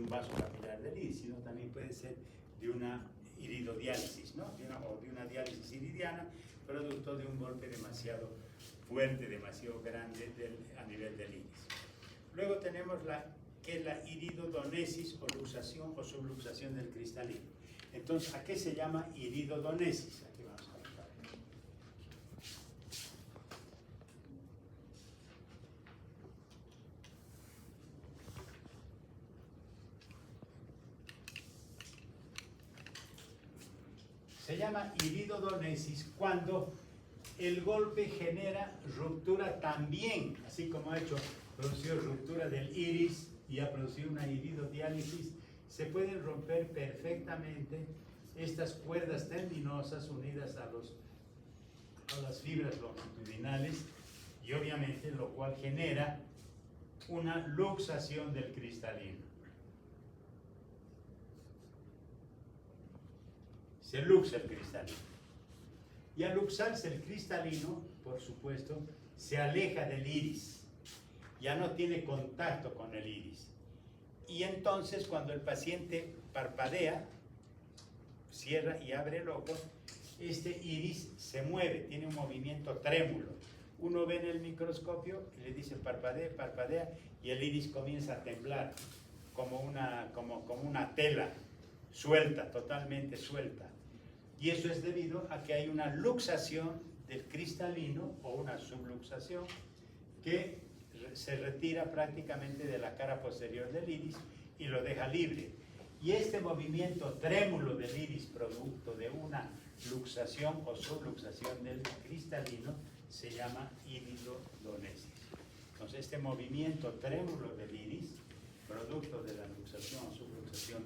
un vaso capilar del iris, sino también puede ser de una iridodiálisis, ¿no? O de una diálisis iridiana, producto de un golpe demasiado fuerte, demasiado grande a nivel del iris. Luego tenemos que es la iridodonesis o luxación o subluxación del cristalino. Entonces, ¿a qué se llama iridodonesis? Aquí vamos a ver. Se llama iridodonesis cuando el golpe genera ruptura también, así como ha producido ruptura del iris y ha producido una iridodiálisis. Se pueden romper perfectamente estas cuerdas tendinosas unidas a las fibras longitudinales, y obviamente lo cual genera una luxación del cristalino. Se luxa el cristalino. Y al luxarse el cristalino, por supuesto, se aleja del iris. Ya no tiene contacto con el iris. Y entonces cuando el paciente parpadea, cierra y abre el ojo, este iris se mueve, tiene un movimiento trémulo. Uno ve en el microscopio y le dice parpadea, parpadea, y el iris comienza a temblar como una tela suelta, totalmente suelta. Y eso es debido a que hay una luxación del cristalino o una subluxación que se retira prácticamente de la cara posterior del iris y lo deja libre. Y este movimiento trémulo del iris, producto de una luxación o subluxación del cristalino, se llama iridodonesis. Entonces, este movimiento trémulo del iris, producto de la luxación o subluxación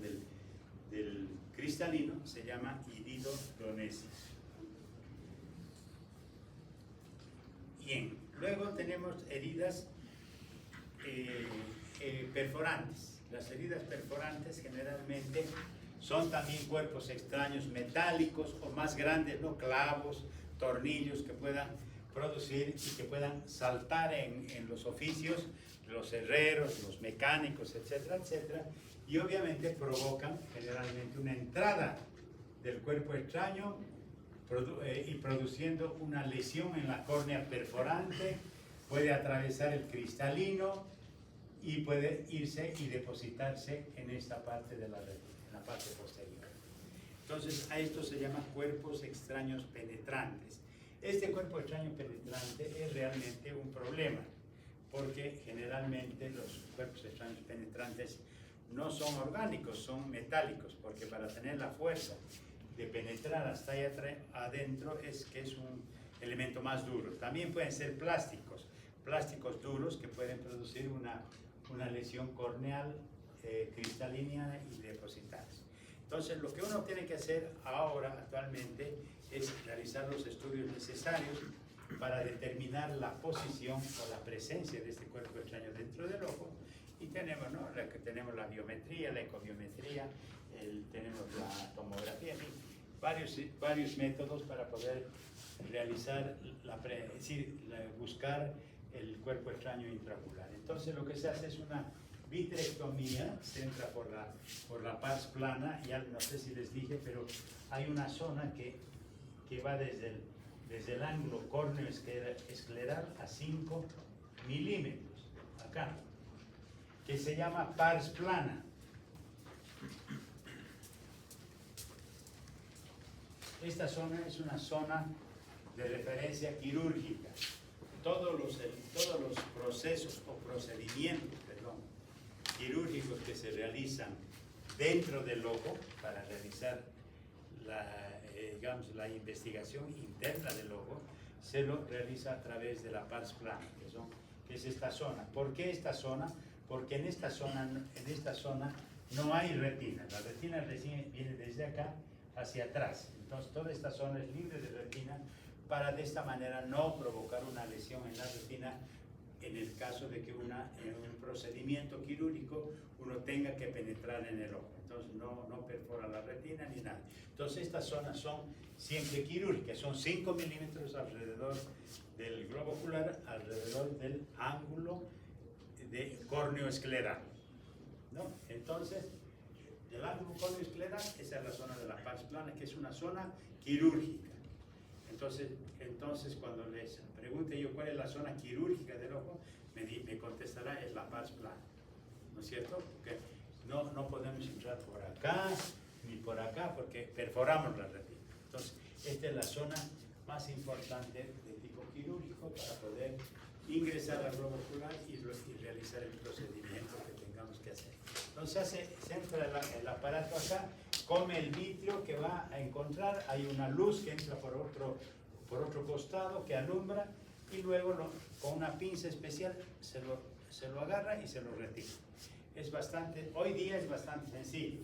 del cristalino, se llama iridodonesis. Bien, luego tenemos heridas perforantes. Las heridas perforantes generalmente son también cuerpos extraños metálicos o más grandes, ¿no? Clavos, tornillos que puedan producir y que puedan saltar en los oficios, los herreros, los mecánicos, etcétera, etcétera, y obviamente provocan generalmente una entrada del cuerpo extraño y produciendo una lesión en la córnea perforante. Puede atravesar el cristalino y puede irse y depositarse en esta parte de la retina, en la parte posterior. Entonces, a esto se llama cuerpos extraños penetrantes. Este cuerpo extraño penetrante es realmente un problema, porque generalmente los cuerpos extraños penetrantes no son orgánicos, son metálicos, porque para tener la fuerza de penetrar hasta allá adentro es un elemento más duro. También pueden ser plásticos duros que pueden producir una lesión corneal cristalina y depositarse. Entonces, lo que uno tiene que hacer ahora, actualmente, es realizar los estudios necesarios para determinar la posición o la presencia de este cuerpo extraño dentro del ojo. Y tenemos, ¿no? Tenemos la biometría, la ecobiometría, tenemos la tomografía, en fin, varios métodos para poder realizar, buscar el cuerpo extraño intraocular. Entonces lo que se hace es una vitrectomía, se entra por la pars plana, ya no sé si les dije, pero hay una zona que va desde el ángulo córneo escleral a 5 milímetros, acá, que se llama pars plana. Esta zona es una zona de referencia quirúrgica. Todos los procesos o procedimientos, quirúrgicos que se realizan dentro del ojo para realizar la investigación interna del ojo, se lo realiza a través de la pars plana, que es esta zona. ¿Por qué esta zona? Porque en esta zona no hay retina. La retina recién viene desde acá hacia atrás. Entonces toda esta zona es libre de retina para de esta manera no provocar una lesión en la retina en el caso de que en un procedimiento quirúrgico uno tenga que penetrar en el ojo. Entonces no perfora la retina ni nada. Entonces estas zonas son siempre quirúrgicas, son 5 milímetros alrededor del globo ocular, alrededor del ángulo de córneo escleral. ¿no? Entonces, el ángulo córneo-escleral, esa es la zona de la pars plana, que es una zona quirúrgica. Entonces cuando les pregunte yo cuál es la zona quirúrgica del ojo, me contestará es la pars plana, ¿no es cierto? Porque no podemos entrar por acá ni por acá porque perforamos la retina. Entonces, esta es la zona más importante de tipo quirúrgico para poder ingresar al globo ocular y realizar el procedimiento que tengamos que hacer. Entonces se entra el aparato acá, come el vitrio que va a encontrar, hay una luz que entra por otro costado que alumbra y luego con una pinza especial se lo agarra y se lo retira. Hoy día es bastante sencillo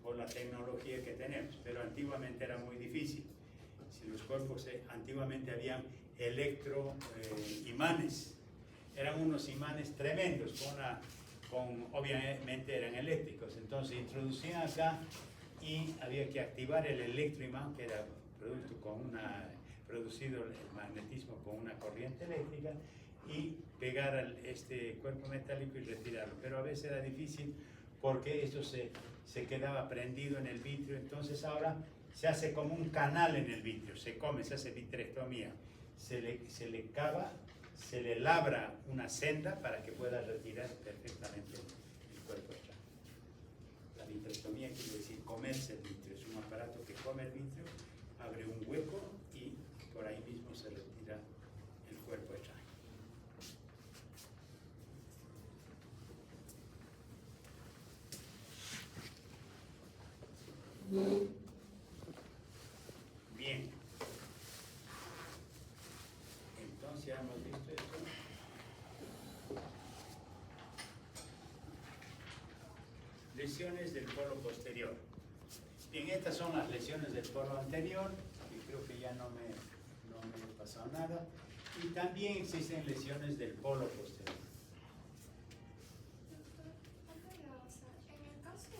por la tecnología que tenemos, pero antiguamente era muy difícil. Si los cuerpos antiguamente habían imanes, eran unos imanes tremendos, obviamente eran eléctricos, entonces introducían acá y había que activar el electroimán, que era producido el magnetismo con una corriente eléctrica, y pegar este cuerpo metálico y retirarlo, pero a veces era difícil porque esto se quedaba prendido en el vitrio. Entonces ahora se hace como un canal en el vitrio, se hace vitrectomía, se le cava, se le labra una senda para que pueda retirar perfectamente el cuerpo extraño. La vitrectomía quiere decir comerse el vitrio, es un aparato que come el vitrio, abre un hueco y por ahí mismo se retira el cuerpo extraño. Bien, entonces ya hemos visto esto. Lesiones del polo posterior. Bien, estas son las lesiones del polo anterior, y creo que ya no me he pasado nada. Y también existen lesiones del polo posterior. En el caso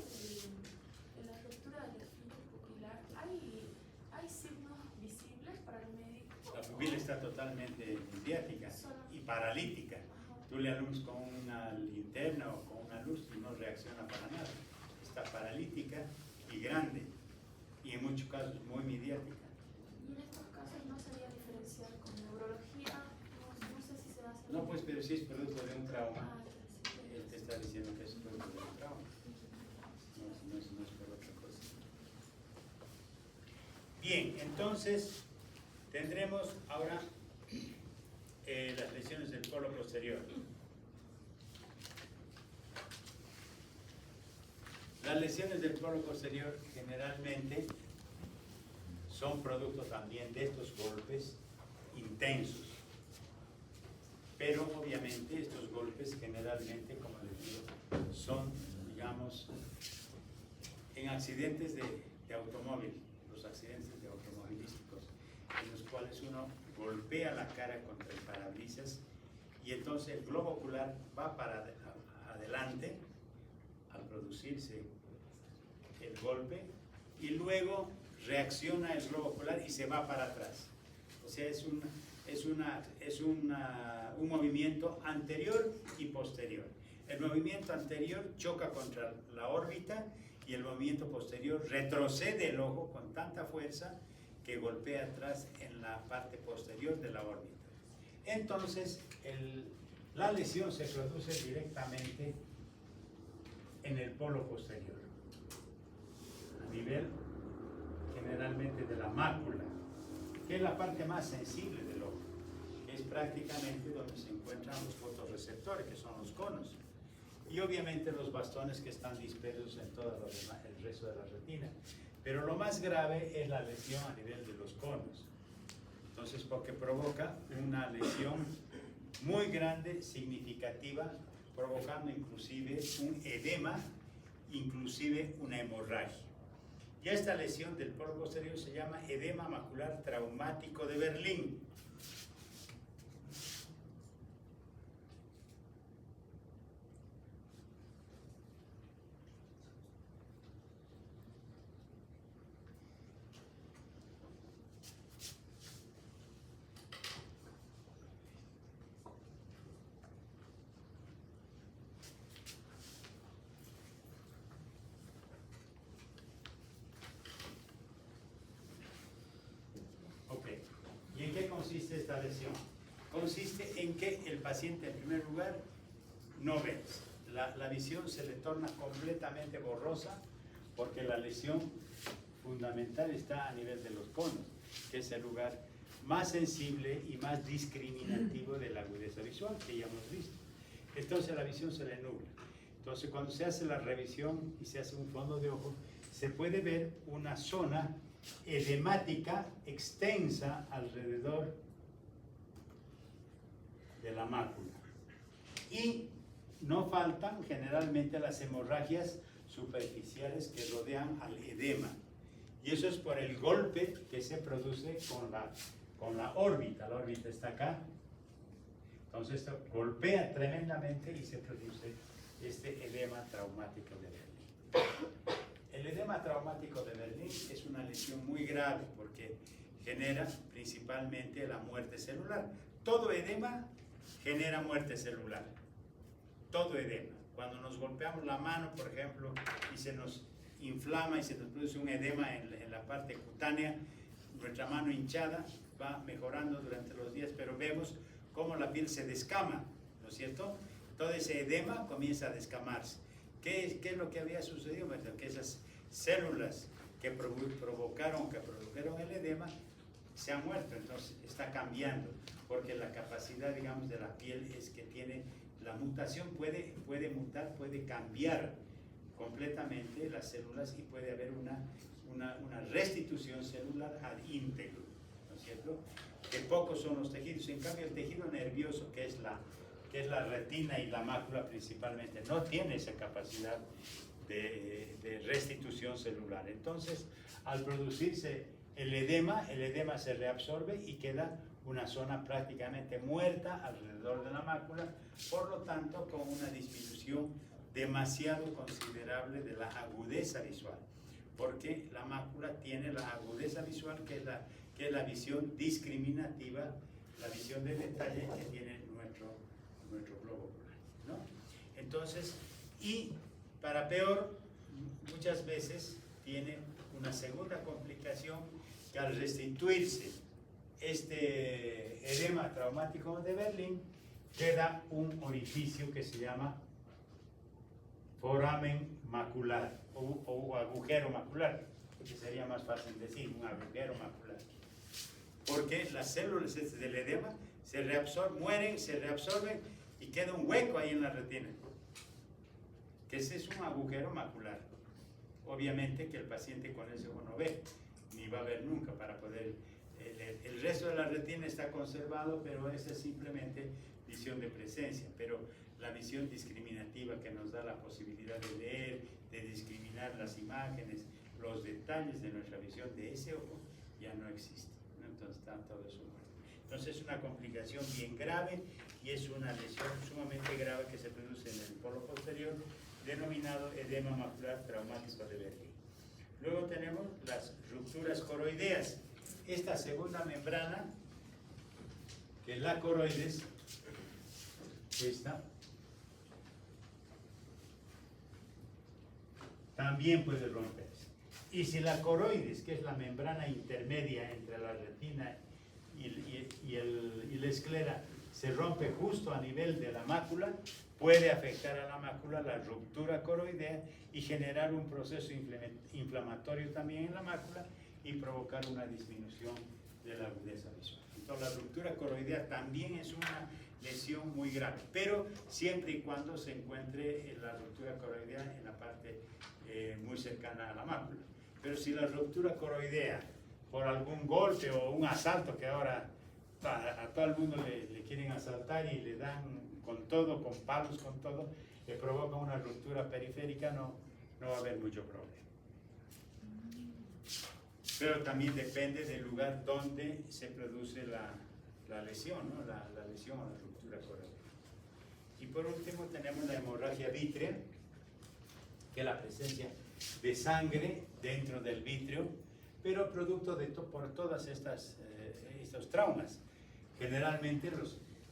de la ruptura del esfínter pupilar, ¿hay signos visibles para el médico? La pupila está totalmente mediática y paralítica. Tú le alumbras con una linterna o con una luz y no reacciona para nada. Está paralítica y grande, y en muchos casos muy mediática. Y en estos casos no sería diferenciar con neurología, no sé si se hace. No, pues, pero si es producto de un trauma. Sí. Él te está diciendo que es producto de un trauma. No es por otra cosa. Bien, entonces tendremos ahora las lesiones del polo posterior. Las lesiones del polo posterior generalmente son producto también de estos golpes intensos. Pero obviamente estos golpes generalmente, como les digo, son, digamos, en accidentes de automóvil, los accidentes de automovilísticos, en los cuales uno golpea la cara contra el parabrisas y entonces el globo ocular va para adelante al producirse el golpe y luego reacciona el globo ocular y se va para atrás. O sea, es un movimiento anterior y posterior. El movimiento anterior choca contra la órbita y el movimiento posterior retrocede el ojo con tanta fuerza que golpea atrás en la parte posterior de la órbita. Entonces, la lesión se produce directamente en el polo posterior, a nivel generalmente de la mácula, que es la parte más sensible del ojo, que es prácticamente donde se encuentran los fotorreceptores, que son los conos, y obviamente los bastones que están dispersos en todo el resto de la retina. Pero lo más grave es la lesión a nivel de los conos. Entonces, porque provoca una lesión muy grande, significativa, provocando inclusive un edema, inclusive una hemorragia. Y esta lesión del polo posterior se llama edema macular traumático de Berlín. lesión? Consiste en que el paciente, en primer lugar, no ve. La visión se le torna completamente borrosa porque la lesión fundamental está a nivel de los conos, que es el lugar más sensible y más discriminativo de la agudeza visual, que ya hemos visto. Entonces la visión se le nubla. Entonces cuando se hace la revisión y se hace un fondo de ojo, se puede ver una zona edemática extensa alrededor de la mácula. Y no faltan generalmente las hemorragias superficiales que rodean al edema. Y eso es por el golpe que se produce con la órbita. La órbita está acá. Entonces esto golpea tremendamente y se produce este edema traumático de Berlín. El edema traumático de Berlín es una lesión muy grave porque genera principalmente la muerte celular. Todo edema genera muerte celular. Todo edema. Cuando nos golpeamos la mano, por ejemplo, y se nos inflama y se nos produce un edema en la parte cutánea, nuestra mano hinchada va mejorando durante los días, pero vemos cómo la piel se descama, ¿no es cierto? Todo ese edema comienza a descamarse. ¿Qué es lo que había sucedido? Bueno, que esas células que produjeron el edema se han muerto, entonces está cambiando, porque la capacidad, digamos, de la piel es que tiene, la mutación puede mutar, puede cambiar completamente las células y puede haber una restitución celular ad íntegro, ¿no es cierto? Que pocos son los tejidos. En cambio, el tejido nervioso, que es la retina y la mácula principalmente, no tiene esa capacidad de restitución celular. Entonces, al producirse el edema se reabsorbe y queda una zona prácticamente muerta alrededor de la mácula, por lo tanto, con una disminución demasiado considerable de la agudeza visual, porque la mácula tiene la agudeza visual, que es la visión discriminativa, la visión de detalle que tiene nuestro globo ocular, ¿no? Entonces, y para peor, muchas veces tiene una segunda complicación, que al restituirse este edema traumático de Berlín, queda un orificio que se llama foramen macular o agujero macular, que sería más fácil decir, un agujero macular. Porque las células del edema se reabsorben, mueren, se reabsorben y queda un hueco ahí en la retina. Que ese es un agujero macular. Obviamente que el paciente con ese ojo no ve, ni va a ver nunca para poder... El resto de la retina está conservado, pero esa es simplemente visión de presencia. Pero la visión discriminativa que nos da la posibilidad de leer, de discriminar las imágenes, los detalles de nuestra visión de ese ojo, ya no existe, ¿no? Entonces está todo eso muerto. Entonces es una complicación bien grave y es una lesión sumamente grave que se produce en el polo posterior, denominado edema macular traumático de Berlín. Luego tenemos las rupturas coroideas. Esta segunda membrana, que es la coroides, esta, también puede romperse. Y si la coroides, que es la membrana intermedia entre la retina y la esclera, se rompe justo a nivel de la mácula, puede afectar a la mácula la ruptura coroidea y generar un proceso inflamatorio también en la mácula y provocar una disminución de la agudeza visual. Entonces la ruptura coroidea también es una lesión muy grave, pero siempre y cuando se encuentre la ruptura coroidea en la parte muy cercana a la mácula. Pero si la ruptura coroidea por algún golpe o un asalto, que ahora a todo el mundo le quieren asaltar y le dan con todo, con palos, con todo, le provoca una ruptura periférica, no va a haber mucho problema. Pero también depende del lugar donde se produce la lesión, ¿no? La lesión o la ruptura coroidea. Y por último tenemos la hemorragia vítrea, que es la presencia de sangre dentro del vítreo, pero producto por todas estos traumas. Generalmente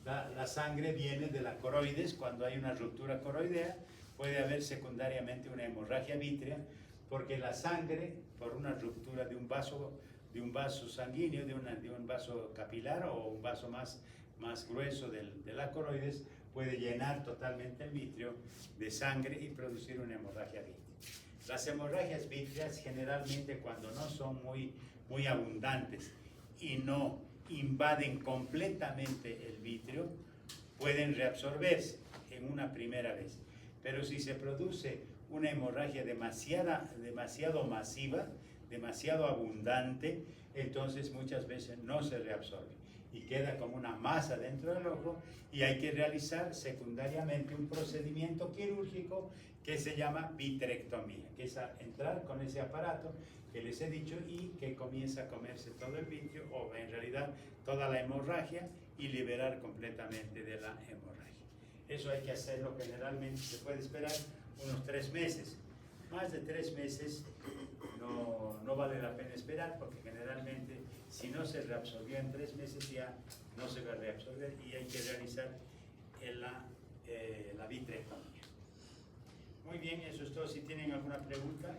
la sangre viene de la coroides. Cuando hay una ruptura coroidea, puede haber secundariamente una hemorragia vítrea, porque la sangre, por una ruptura de un vaso de un vaso sanguíneo, de un vaso capilar o un vaso más grueso de la coroides, puede llenar totalmente el vitrio de sangre y producir una hemorragia vítrea. Las hemorragias vítreas generalmente cuando no son muy abundantes y no invaden completamente el vitrio, pueden reabsorberse en una primera vez. Pero si se produce una hemorragia demasiado masiva, demasiado abundante, entonces muchas veces no se reabsorbe y queda como una masa dentro del ojo y hay que realizar secundariamente un procedimiento quirúrgico que se llama vitrectomía, que es entrar con ese aparato que les he dicho y que comienza a comerse todo el vitrio o en realidad toda la hemorragia y liberar completamente de la hemorragia. Eso hay que hacerlo generalmente, se puede esperar unos 3 meses. Más de 3 meses no vale la pena esperar porque generalmente si no se reabsorbió en 3 meses ya no se va a reabsorber y hay que realizar la vitrectomía. Muy bien, eso es todo. Si tienen alguna pregunta.